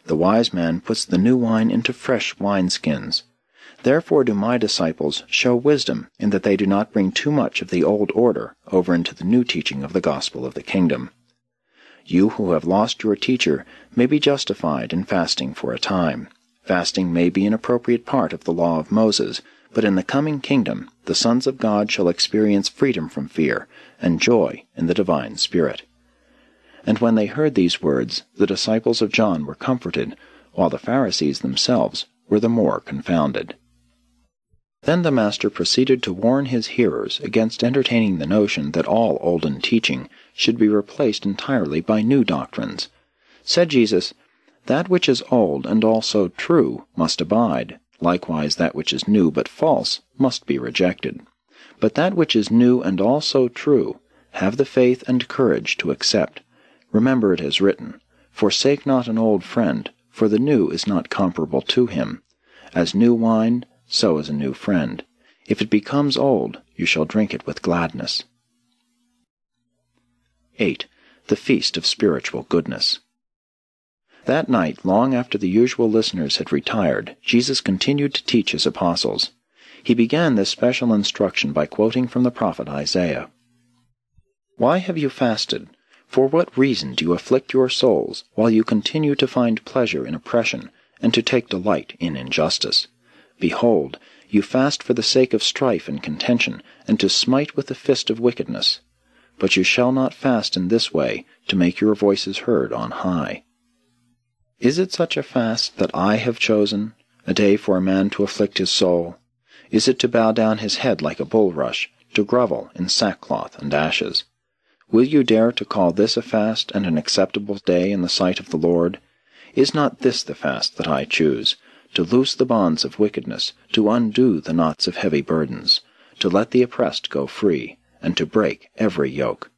The wise man puts the new wine into fresh wineskins. Therefore do my disciples show wisdom in that they do not bring too much of the old order over into the new teaching of the gospel of the kingdom. You who have lost your teacher may be justified in fasting for a time. Fasting may be an appropriate part of the law of Moses, but in the coming kingdom the sons of God shall experience freedom from fear and joy in the divine Spirit. And when they heard these words, the disciples of John were comforted, while the Pharisees themselves were the more confounded. Then the Master proceeded to warn his hearers against entertaining the notion that all olden teaching should be replaced entirely by new doctrines. Said Jesus, "That which is old and also true must abide. Likewise that which is new but false must be rejected. But that which is new and also true, have the faith and courage to accept. Remember it is written, Forsake not an old friend, for the new is not comparable to him. As new wine, so is a new friend. If it becomes old, you shall drink it with gladness." 8. The Feast of Spiritual Goodness. That night, long after the usual listeners had retired, Jesus continued to teach his apostles. He began this special instruction by quoting from the prophet Isaiah. "Why have you fasted? For what reason do you afflict your souls, while you continue to find pleasure in oppression, and to take delight in injustice? Behold, you fast for the sake of strife and contention, and to smite with the fist of wickedness. But you shall not fast in this way, to make your voices heard on high. Is it such a fast that I have chosen, a day for a man to afflict his soul? Is it to bow down his head like a bulrush, to grovel in sackcloth and ashes? Will you dare to call this a fast and an acceptable day in the sight of the Lord? Is not this the fast that I choose, to loose the bonds of wickedness, to undo the knots of heavy burdens, to let the oppressed go free, and to break every yoke?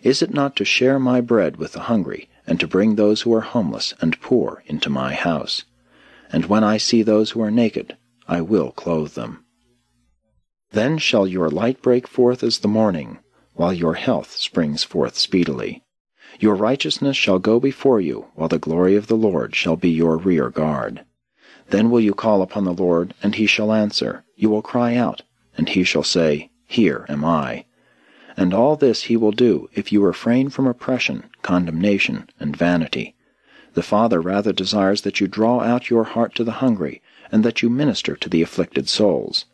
Is it not to share my bread with the hungry, and to bring those who are homeless and poor into my house? And when I see those who are naked, I will clothe them. Then shall your light break forth as the morning, while your health springs forth speedily. Your righteousness shall go before you, while the glory of the Lord shall be your rear guard. Then will you call upon the Lord, and he shall answer. You will cry out, and he shall say, Here am I. And all this he will do if you refrain from oppression, condemnation, and vanity. The Father rather desires that you draw out your heart to the hungry, and that you minister to the afflicted souls.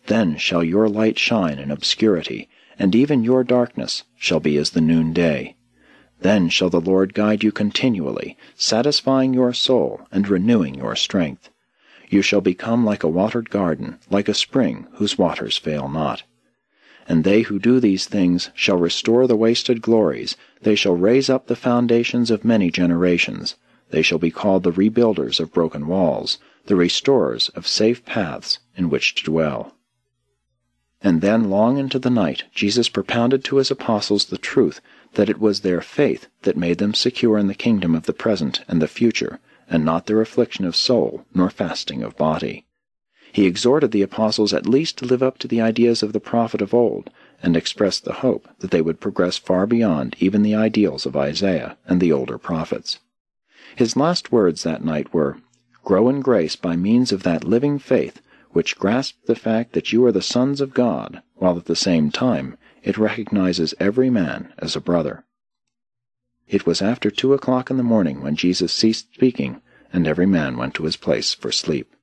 Then shall your light shine in obscurity, and even your darkness shall be as the noonday. Then shall the Lord guide you continually, satisfying your soul and renewing your strength. You shall become like a watered garden, like a spring whose waters fail not. And they who do these things shall restore the wasted glories. They shall raise up the foundations of many generations. They shall be called the rebuilders of broken walls, the restorers of safe paths in which to dwell. And then long into the night Jesus propounded to his apostles the truth that it was their faith that made them secure in the kingdom of the present and the future, and not their affliction of soul nor fasting of body. He exhorted the apostles at least to live up to the ideas of the prophet of old, and expressed the hope that they would progress far beyond even the ideals of Isaiah and the older prophets. His last words that night were, "Grow in grace by means of that living faith which grasps the fact that you are the sons of God, while at the same time it recognizes every man as a brother." It was after 2 o'clock in the morning when Jesus ceased speaking, and every man went to his place for sleep.